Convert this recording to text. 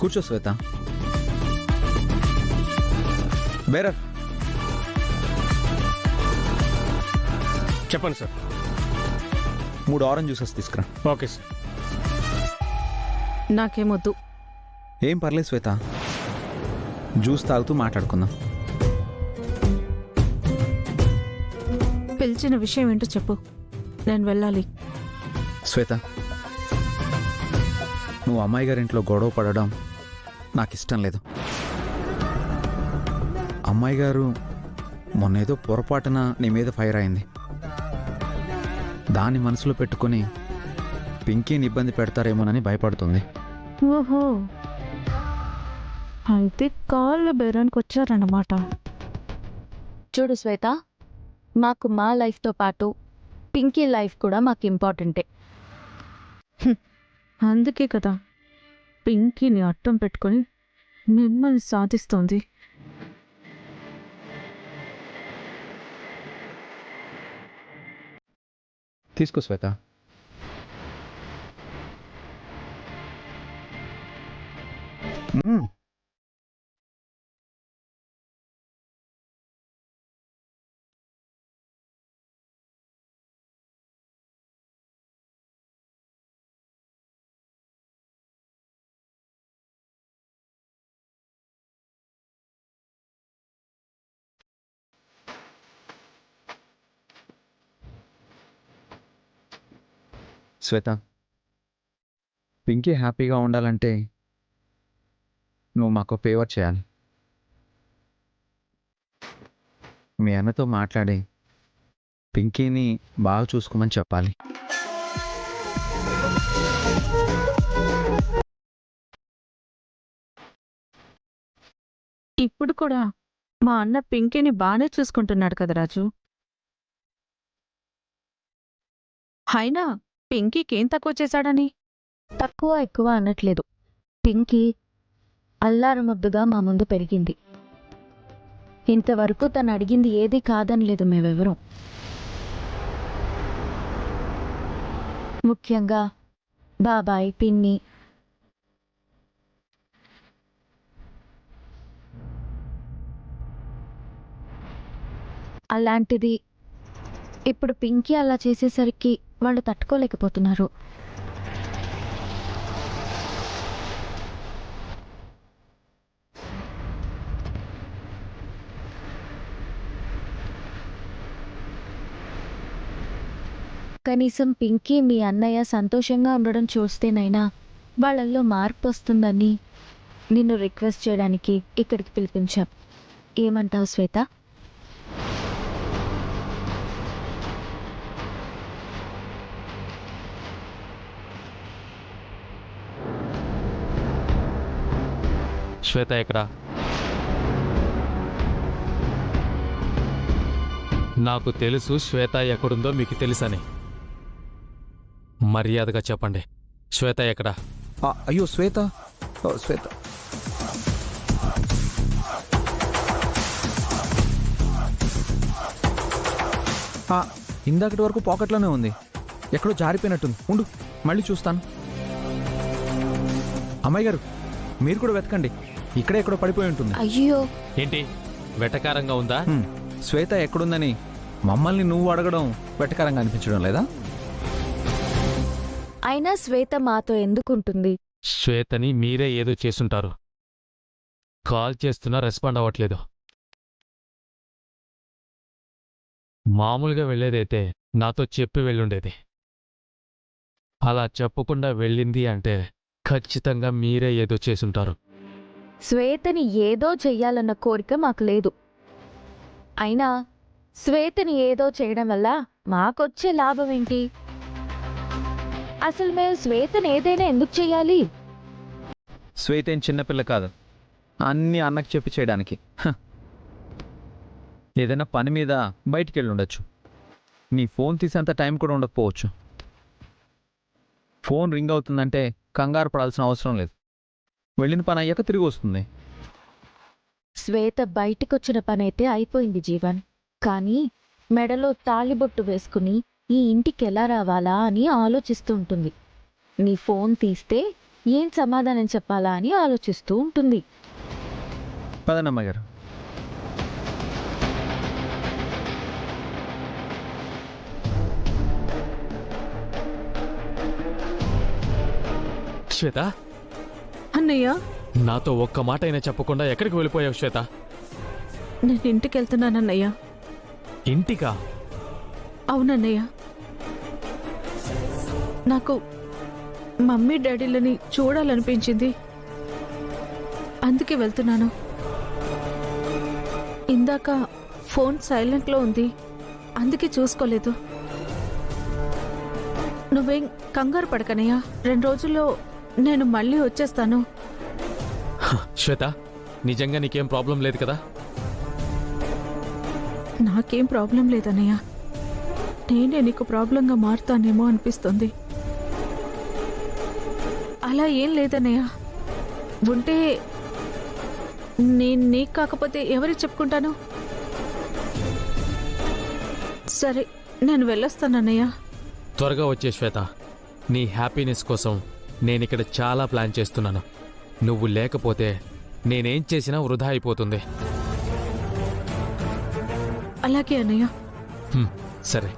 కూర్చో శ్వేత. బేరర్ చెప్పండి sir. 3 orange juices తీసుకురా. Okay sir. నాకేమొద్దు. ఏం పర్లేదు శ్వేత, జ్యూస్ తాగుతూ మాట్లాడుకుందాం. పిలిచిన విషయం ఏంటో చెప్పు, నేను వెళ్ళాలి. శ్వేత, నువ్వు అమ్మాయి గారింట్లో గొడవ పడడం నాకు ఇష్టం లేదు. అమ్మాయి గారు మొన్నేదో పొరపాటున నీ మీద ఫైర్ అయింది. దాన్ని మనసులో పెట్టుకుని పింకీని ఇబ్బంది పెడతారేమోనని భయపడుతుంది. ఓహో, అయితే కాళ్ళ బేరానికి వచ్చారన్నమాట. చూడు శ్వేత, మాకు మా లైఫ్తో పాటు పింకీ లైఫ్ కూడా మాకు ఇంపార్టెంటే. అందుకే కదా పింకీని అట్టం పెట్టుకొని మిమ్మల్ని సాధిస్తోంది. తీసుకో శ్వేత. శ్వేత, పింకీ హ్యాపీగా ఉండాలంటే నువ్వు మాకు ఫేవర్ చేయాలి. మీ అన్నతో మాట్లాడి పింకీని బాగా చూసుకోమని చెప్పాలి. ఇప్పుడు కూడా మా అన్న పింకీని బాగానే చూసుకుంటున్నాడు కదా రాజు. అయినా పింకీకేం తక్కువ చేశాడని? తక్కువ ఎక్కువ అనట్లేదు. పింకీ అల్లారు ముద్దుగా మా ముందు పెరిగింది. ఇంతవరకు తను అడిగింది ఏదీ కాదనలేదు మేమెవరం. ముఖ్యంగా బాబాయ్, పిన్ని. అలాంటిది ఇప్పుడు పింకీ అలా చేసేసరికి వాళ్ళు తట్టుకోలేకపోతున్నారు. కనీసం పింకీ మీ అన్నయ్య సంతోషంగా ఉండడం చూస్తేనైనా వాళ్ళల్లో మార్పు వస్తుందని నిన్ను రిక్వెస్ట్ చేయడానికి ఇక్కడికి పిలిపించాం. ఏమంటావు శ్వేత? శ్వేత ఎక్కడా? నాకు తెలుసు శ్వేత ఎక్కడుందో మీకు తెలుసని. మర్యాదగా చెప్పండి, శ్వేత ఎక్కడా? అయ్యో శ్వేత, శ్వేత ఇందాకటి వరకు పాకెట్లోనే ఉంది, ఎక్కడో జారిపోయినట్టుంది. ఉండు, మళ్ళీ చూస్తాను. అమ్మాయి గారు, మీరు కూడా వెతకండి, ఇక్కడే ఎక్కడో పడిపోయి ఉంటుంది. అయ్యో, ఏంటి వెటకారంగా ఉందా? శ్వేత ఎక్కడుందని మమ్మల్ని నువ్వు అడగడం వెటకారంగా అనిపించడం లేదా? అయినా శ్వేత మాతో ఎందుకుంటుంది? శ్వేతని మీరే ఏదో చేసుంటారు. కాల్ చేస్తున్నా రెస్పాండ్ అవ్వట్లేదు. మామూలుగా వెళ్ళేదైతే నాతో చెప్పి వెళ్ళుండేది. అలా చెప్పకుండా వెళ్ళింది అంటే ఖచ్చితంగా మీరే ఏదో చేసుంటారు. శ్వేతని ఏదో చెయ్యాలన్న కోరిక మాకు లేదు. అయినా శ్వేతని ఏదో చేయడం వల్ల మాకొచ్చే లాభం ఏంటి? అసలు మేము శ్వేతని ఏదైనా ఎందుకు చెయ్యాలి? శ్వేత ఏం చిన్నపిల్ల కాదు, అన్నీ అన్నకు చెప్పి చేయడానికి. ఏదైనా పని మీద బయటికి వెళ్ళి ఉండొచ్చు, నీ ఫోన్ తీసేంత టైం కూడా ఉండకపోవచ్చు. ఫోన్ రింగ్ అవుతుందంటే కంగారు పడాల్సిన అవసరం లేదు, వెళ్ళిన పని అయ్యాక తిరిగి వస్తుంది. శ్వేత బయటికొచ్చిన పనైతే అయిపోయింది జీవన్. కానీ మెడలో తాళిబొట్టు వేసుకుని ఈ ఇంటికి ఎలా రావాలా అని ఆలోచిస్తూ ఉంటుంది. నీ ఫోన్ తీస్తే ఏం సమాధానం చెప్పాలా అని ఆలోచిస్తూ ఉంటుంది. పదనమ్మగారు. శ్వేత, అన్నయ్య, నాతో ఒక్క మాట అయినా చెప్పకుండా ఎక్కడికి వెళ్ళిపోయావు శ్వేత? నేను ఇంటికి వెళ్తున్నానన్నయ్య. ఇంటికా? అవునన్నయ్య, నాకు మమ్మీ డాడీలని చూడాలనిపించింది, అందుకే వెళ్తున్నాను. ఇందాక ఫోన్ సైలెంట్లో ఉంది, అందుకే చూసుకోలేదు. నువ్వేం కంగారు పడకనయ్యా, 2 రోజుల్లో నేను మళ్ళీ వచ్చేస్తాను. శ్వేత, నిజంగా నీకేం ప్రాబ్లం లేదు కదా? నాకేం ప్రాబ్లం లేదన్నయ్య, నేనే నీకు ప్రాబ్లంగా మారుతానేమో అనిపిస్తుంది. అలా ఏం లేదన్నయ్య, ఉంటే నేను నీకు కాకపోతే ఎవరికి చెప్పుకుంటాను? సరే, నేను వెళ్ళొస్తానన్నయ్య. త్వరగా వచ్చే శ్వేత. నీ హ్యాపీనెస్ కోసం నేనిక్కడ చాలా ప్లాన్ చేస్తున్నాను. నువ్వు లేకపోతే నేనేం చేసినా వృధా అయిపోతుంది. అలాగే అన్నయ్య. సరే.